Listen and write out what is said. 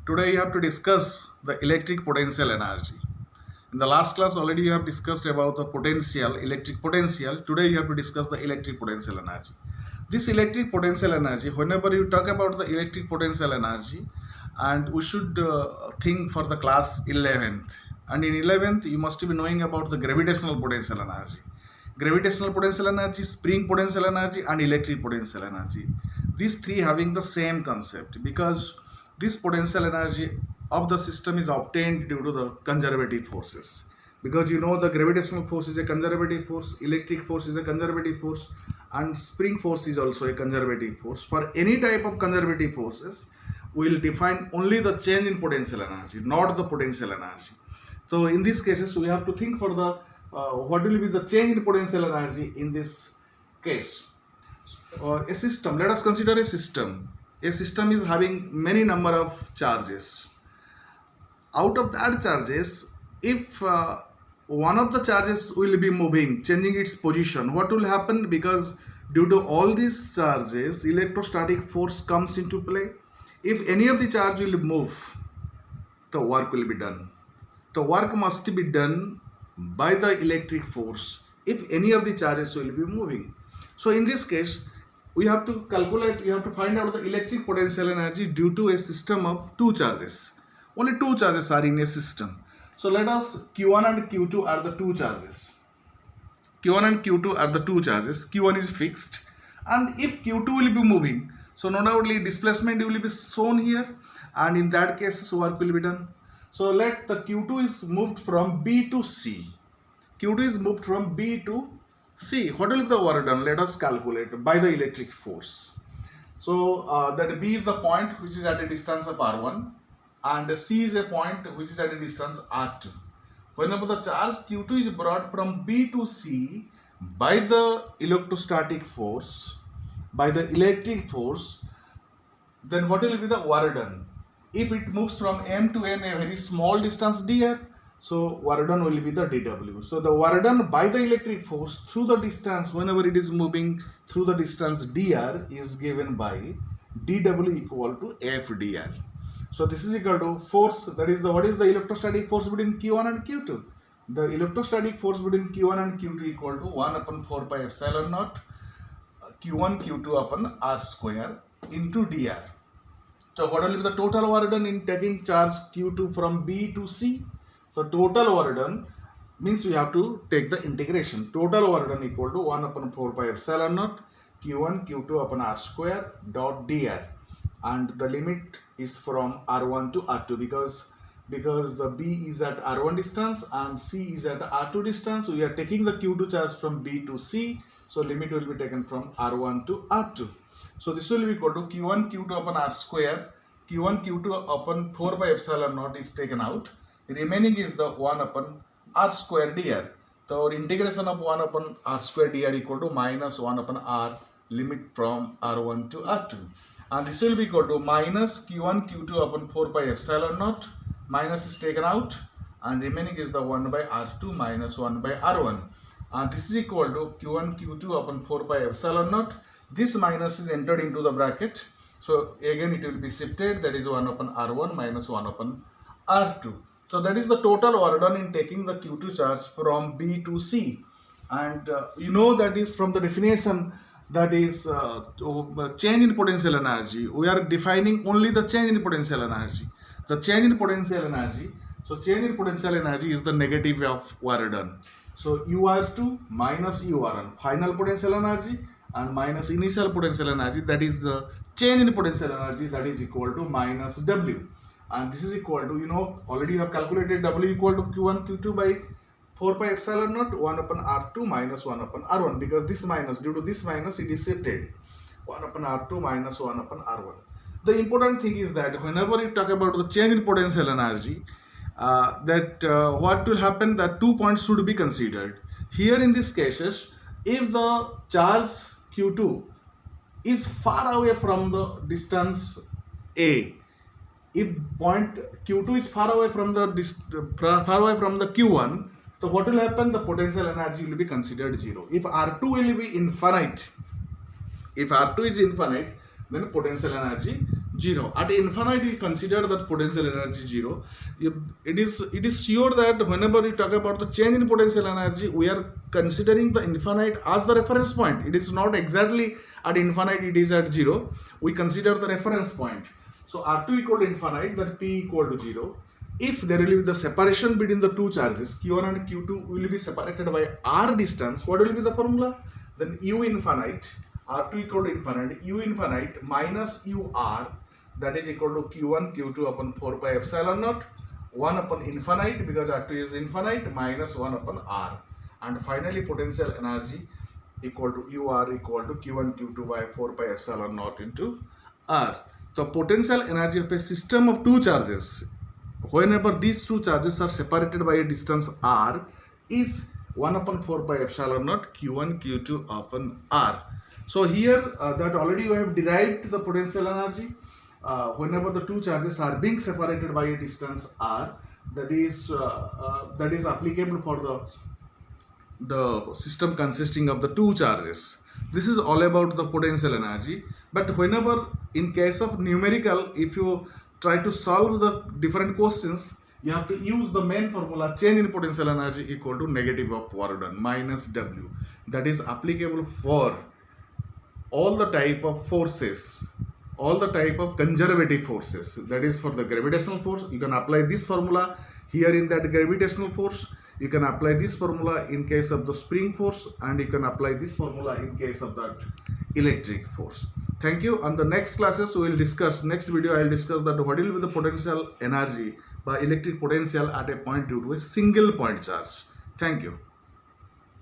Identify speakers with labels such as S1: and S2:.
S1: Today you have to discuss the electric potential energy. In the last class already you have discussed about the potential, electric potential. Today you have to discuss the electric potential energy. This electric potential energy, whenever you talk about the electric potential energy, and we should think for the class 11th. And in 11th you must be knowing about the gravitational potential energy. Gravitational potential energy, spring potential energy and electric potential energy. These three having the same concept because this potential energy of the system is obtained due to the conservative forces. Because you know the gravitational force is a conservative force, electric force is a conservative force, and spring force is also a conservative force. For any type of conservative forces, we will define only the change in potential energy, not the potential energy. So in these cases, we have to think for the what will be the change in potential energy in this case. A system, let us consider a system. A system is having many number of charges. Out of that charges, if one of the charges will be moving, changing its position, what will happen? Because due to all these charges, electrostatic force comes into play. If any of the charge will move, the work will be done. The work must be done by the electric force if any of the charges will be moving. So in this case, we have to calculate, we have to find out the electric potential energy due to a system of two charges. Only two charges are in a system. So let us, Q1 and Q2 are the two charges. Q1 and Q2 are the two charges. Q1 is fixed, and if Q2 will be moving, so no doubtly displacement will be shown here, and in that case work will be done. So let the Q2 is moved from B to C. Q2 is moved from B to C. What will be the work done? Let us calculate by the electric force. So that B is the point which is at a distance of R1, and C is a point which is at a distance R2. Whenever the charge Q2 is brought from B to C by the electrostatic force, by the electric force, then what will be the work done? If it moves from M to N, a very small distance dr, so work done will be the dW. So the work done by the electric force through the distance, whenever it is moving through the distance dr, is given by dW equal to F dr. So this is equal to force, that is the, what is the electrostatic force between Q1 and Q2? The electrostatic force between Q1 and Q2 equal to 1 upon 4 pi epsilon naught Q1 Q2 upon R square into dr. So what will be the total work done in taking charge Q2 from B to C? So total work done means we have to take the integration. Total work done equal to 1 upon 4 pi epsilon naught Q1 Q2 upon R square dot dr, and the limit is from R1 to R2 because the B is at R1 distance and C is at R2 distance. We are taking the Q2 charge from B to C, so limit will be taken from R1 to R2. So this will be equal to Q1 Q2 upon R square, Q1 Q2 upon 4 pi epsilon naught is taken out. The remaining is the 1 upon R square dr. So our integration of 1 upon R square dr equal to minus 1 upon R, limit from R1 to R2. And this will be equal to minus Q1 Q2 upon 4 pi epsilon naught, minus is taken out, and remaining is the 1 by R2 minus 1 by R1. And this is equal to Q1 Q2 upon 4 pi epsilon naught. This minus is entered into the bracket. So again it will be shifted, that is 1 upon R1 minus 1 upon R2. So that is the total work done in taking the Q2 charge from B to C. And you know that is from the definition, that is change in potential energy. We are defining only the change in potential energy. The change in potential energy. So change in potential energy is the negative of work done. So UR2 minus UR1, final potential energy, and minus initial potential energy, that is the change in potential energy, that is equal to minus W. And this is equal to, you know, already you have calculated W equal to Q1 Q2 by 4 pi epsilon naught 1 upon R2 minus 1 upon R1, because this minus, due to this minus it is shifted, 1 upon R2 minus 1 upon R1. The important thing is that whenever you talk about the change in potential energy, what will happen, that 2 points should be considered. Here in these cases, if the charge Q2 is far away from the distance A, if point Q2 is far away from the Q1, so what will happen? The potential energy will be considered 0. If R2 will be infinite, if R2 is infinite, then potential energy 0. At infinite, we consider that potential energy 0. It is sure that whenever we talk about the change in potential energy, we are considering the infinite as the reference point. It is not exactly at infinite, it is at 0. We consider the reference point. So R2 equal to infinite, that P equal to 0. If there will be the separation between the two charges, Q1 and Q2 will be separated by R distance, what will be the formula? Then U infinite, R2 equal to infinite, U infinite minus UR, that is equal to Q1 Q2 upon 4 pi epsilon naught, 1 upon infinite because R2 is infinite, minus 1 upon R, and finally potential energy equal to UR equal to Q1 Q2 by 4 pi epsilon naught into R. The potential energy of a system of two charges, whenever these two charges are separated by a distance R, is 1 upon 4 pi epsilon naught Q1 Q2 upon R. So here that already we have derived the potential energy whenever the two charges are being separated by a distance R, that is applicable for the system consisting of the two charges. This is all about the potential energy. But whenever in case of numerical, if you try to solve the different questions, you have to use the main formula, change in potential energy equal to negative of work done minus W. That is applicable for all the type of forces, all the type of conservative forces. That is for the gravitational force, you can apply this formula here in that gravitational force. You can apply this formula in case of the spring force, and you can apply this formula in case of that electric force. Thank you. On the next classes we will discuss, next video I will discuss that what will be the potential energy by electric potential at a point due to a single point charge. Thank you.